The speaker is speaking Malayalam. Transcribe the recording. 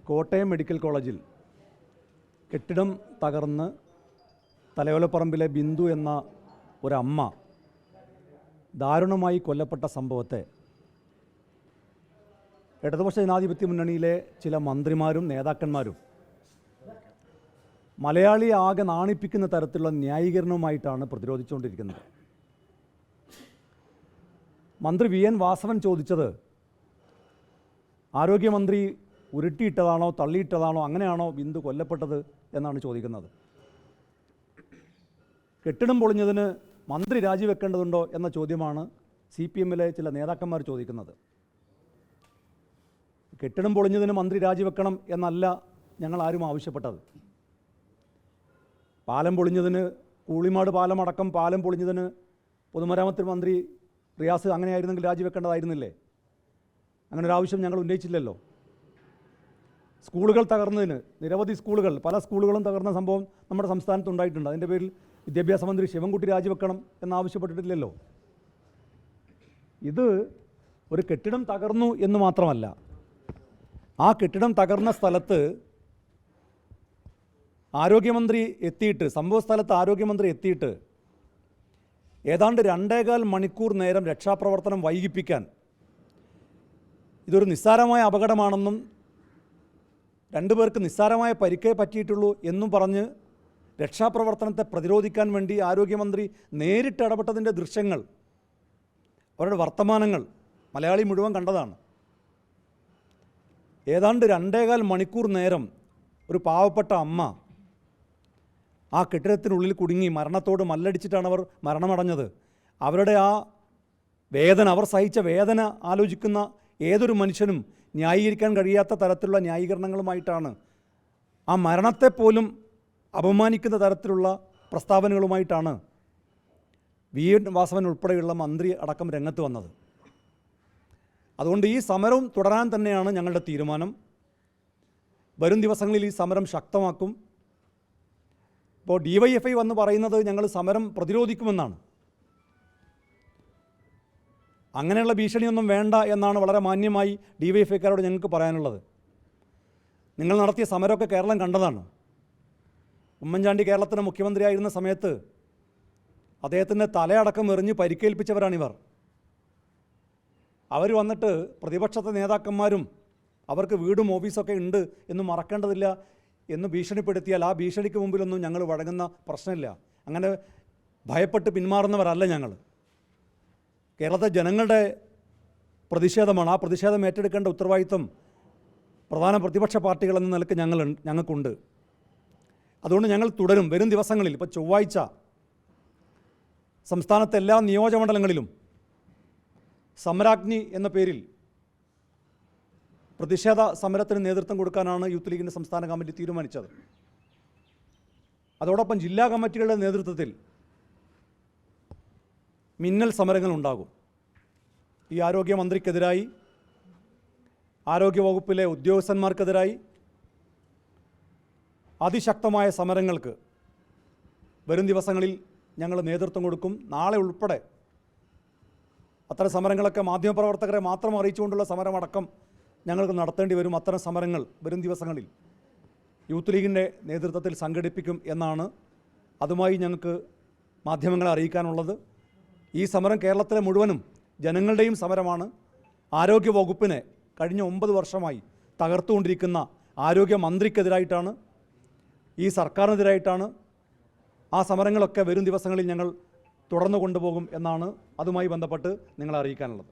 കോട്ടയം മെഡിക്കൽ കോളേജിൽ കെട്ടിടം തകർന്ന് തലയോലപ്പറമ്പിലെ ബിന്ദു എന്ന ഒരമ്മ ദാരുണമായി കൊല്ലപ്പെട്ട സംഭവത്തെ ഇടതുപക്ഷ ജനാധിപത്യ മുന്നണിയിലെ ചില മന്ത്രിമാരും നേതാക്കന്മാരും മലയാളിയെ ആകെ നാണിപ്പിക്കുന്ന തരത്തിലുള്ള ന്യായീകരണവുമായിട്ടാണ് പ്രതിരോധിച്ചുകൊണ്ടിരിക്കുന്നത്. മന്ത്രി വി എൻ വാസവൻ ചോദിച്ചത് ആരോഗ്യമന്ത്രി ഉരുട്ടിയിട്ടതാണോ തള്ളിയിട്ടതാണോ അങ്ങനെയാണോ ബിന്ദു കൊല്ലപ്പെട്ടത് എന്നാണ് ചോദിക്കുന്നത്. കെട്ടിടം പൊളിഞ്ഞതിന് മന്ത്രി രാജിവെക്കേണ്ടതുണ്ടോ എന്ന ചോദ്യമാണ് CPM-ലെ ചില നേതാക്കന്മാർ ചോദിക്കുന്നത്. കെട്ടിടം പൊളിഞ്ഞതിന് മന്ത്രി രാജിവെക്കണം എന്നല്ല ഞങ്ങൾ ആരും ആവശ്യപ്പെട്ടത്. പാലം പൊളിഞ്ഞതിന് കൂളിമാട് പാലം അടക്കം പാലം പൊളിഞ്ഞതിന് പൊതുമരാമത്ത് മന്ത്രി റിയാസ് അങ്ങനെയായിരുന്നെങ്കിൽ രാജിവെക്കേണ്ടതായിരുന്നില്ലേ? അങ്ങനെ ഒരു ആവശ്യം ഞങ്ങൾ ഉന്നയിച്ചില്ലല്ലോ. സ്കൂളുകൾ തകർന്നതിന് നിരവധി സ്കൂളുകൾ പല സ്കൂളുകളും തകർന്ന സംഭവം നമ്മുടെ സംസ്ഥാനത്ത് ഉണ്ടായിട്ടുണ്ട്. അതിൻ്റെ പേരിൽ വിദ്യാഭ്യാസ മന്ത്രി ശിവൻകുട്ടി രാജിവെക്കണം എന്നാവശ്യപ്പെട്ടിട്ടില്ലല്ലോ. ഇത് ഒരു കെട്ടിടം തകർന്നു എന്ന് മാത്രമല്ല, ആ കെട്ടിടം തകർന്ന സ്ഥലത്ത് ആരോഗ്യമന്ത്രി എത്തിയിട്ട് സംഭവസ്ഥലത്ത് ആരോഗ്യമന്ത്രി എത്തിയിട്ട് ഏതാണ്ട് 2.25 മണിക്കൂർ നേരം രക്ഷാപ്രവർത്തനം വൈകിപ്പിക്കാൻ ഇതൊരു നിസ്സാരമായ അപകടമാണെന്നും 2 പേർക്ക് നിസ്സാരമായ പരിക്കേ പറ്റിയിട്ടുള്ളൂ എന്നും പറഞ്ഞ് രക്ഷാപ്രവർത്തനത്തെ പ്രതിരോധിക്കാൻ വേണ്ടി ആരോഗ്യമന്ത്രി നേരിട്ട് ഇടപെട്ടതിൻ്റെ ദൃശ്യങ്ങൾ, അവരുടെ വർത്തമാനങ്ങൾ മലയാളി മുഴുവൻ കണ്ടതാണ്. ഏതാണ്ട് 2.25 മണിക്കൂർ നേരം ഒരു പാവപ്പെട്ട അമ്മ ആ കെട്ടിടത്തിനുള്ളിൽ കുടുങ്ങി മരണത്തോട് മല്ലടിച്ചിട്ടാണ് അവർ മരണമടഞ്ഞത്. അവരുടെ ആ വേദന, അവർ സഹിച്ച വേദന ആലോചിക്കുന്ന ഏതൊരു മനുഷ്യനും ന്യായീകരിക്കാൻ കഴിയാത്ത തരത്തിലുള്ള ന്യായീകരണങ്ങളുമായിട്ടാണ്, ആ മരണത്തെപ്പോലും അപമാനിക്കുന്ന തരത്തിലുള്ള പ്രസ്താവനകളുമായിട്ടാണ് വി എൻ വാസവൻ ഉൾപ്പെടെയുള്ള മന്ത്രി അടക്കം രംഗത്ത് വന്നത്. അതുകൊണ്ട് ഈ സമരവും തുടരാൻ തന്നെയാണ് ഞങ്ങളുടെ തീരുമാനം. വരും ദിവസങ്ങളിൽ ഈ സമരം ശക്തമാക്കും. ഇപ്പോൾ DYFI വന്ന് പറയുന്നത് ഞങ്ങൾ സമരം പ്രതിരോധിക്കുമെന്നാണ്. അങ്ങനെയുള്ള ഭീഷണിയൊന്നും വേണ്ട എന്നാണ് വളരെ മാന്യമായി DYFIക്കാരോട് ഞങ്ങൾക്ക് പറയാനുള്ളത്. നിങ്ങൾ നടത്തിയ സമരമൊക്കെ കേരളം കണ്ടതാണ്. ഉമ്മൻചാണ്ടി കേരളത്തിൻ്റെ മുഖ്യമന്ത്രിയായിരുന്ന സമയത്ത് അദ്ദേഹത്തിൻ്റെ തലയടക്കം എറിഞ്ഞ് പരിക്കേൽപ്പിച്ചവരാണിവർ. അവർ വന്നിട്ട് പ്രതിപക്ഷത്തെ നേതാക്കന്മാരും അവർക്ക് വീടും ഓഫീസൊക്കെ ഉണ്ട് എന്ന് മറക്കേണ്ടതില്ല എന്ന് ഭീഷണിപ്പെടുത്തിയാൽ ആ ഭീഷണിക്ക് മുമ്പിലൊന്നും ഞങ്ങൾ വഴങ്ങുന്ന പ്രശ്നമില്ല. അങ്ങനെ ഭയപ്പെട്ട് പിന്മാറുന്നവരല്ല ഞങ്ങൾ. കേരളത്തിലെ ജനങ്ങളുടെ പ്രതിഷേധമാണ്. ആ പ്രതിഷേധം ഏറ്റെടുക്കേണ്ട ഉത്തരവാദിത്വം പ്രധാന പ്രതിപക്ഷ പാർട്ടികൾ എന്ന നിലയ്ക്ക് ഞങ്ങൾക്കുണ്ട്. അതുകൊണ്ട് ഞങ്ങൾ തുടരും. വരും ദിവസങ്ങളിൽ, ഇപ്പോൾ ചൊവ്വാഴ്ച സംസ്ഥാനത്തെ എല്ലാ നിയോജകമണ്ഡലങ്ങളിലും സമരാഗ്നി എന്ന പേരിൽ പ്രതിഷേധ സമരത്തിന് നേതൃത്വം കൊടുക്കാനാണ് യൂത്ത് ലീഗിൻ്റെ സംസ്ഥാന കമ്മിറ്റി തീരുമാനിച്ചത്. അതോടൊപ്പം ജില്ലാ കമ്മിറ്റികളുടെ നേതൃത്വത്തിൽ മിന്നൽ സമരങ്ങൾ ഉണ്ടാകും. ഈ ആരോഗ്യമന്ത്രിക്കെതിരായി, ആരോഗ്യവകുപ്പിലെ ഉദ്യോഗസ്ഥന്മാർക്കെതിരായി അതിശക്തമായ സമരങ്ങൾക്ക് വരും ദിവസങ്ങളിൽ ഞങ്ങൾ നേതൃത്വം കൊടുക്കും. നാളെ ഉൾപ്പെടെ അത്തരം സമരങ്ങളൊക്കെ മാധ്യമപ്രവർത്തകരെ മാത്രം അറിയിച്ചുകൊണ്ടുള്ള സമരമടക്കം ഞങ്ങൾക്ക് നടത്തേണ്ടി വരും. അത്തരം സമരങ്ങൾ വരും ദിവസങ്ങളിൽ യൂത്ത് ലീഗിൻ്റെ നേതൃത്വത്തിൽ സംഘടിപ്പിക്കും എന്നാണ് അതുമായി ഞങ്ങൾക്ക് മാധ്യമങ്ങളെ അറിയിക്കാനുള്ളത്. ഈ സമരം കേരളത്തിലെ മുഴുവനും ജനങ്ങളുടെയും സമരമാണ്. ആരോഗ്യവകുപ്പിനെ കഴിഞ്ഞ 9 വർഷമായി തകർത്തുകൊണ്ടിരിക്കുന്ന ആരോഗ്യമന്ത്രിക്കെതിരായിട്ടാണ്, ഈ സർക്കാരിനെതിരായിട്ടാണ്. ആ സമരങ്ങളൊക്കെ വരും ദിവസങ്ങളിൽ ഞങ്ങൾ തുടർന്നു കൊണ്ടുപോകും എന്നാണ് അതുമായി ബന്ധപ്പെട്ട് നിങ്ങളെ അറിയിക്കാനുള്ളത്.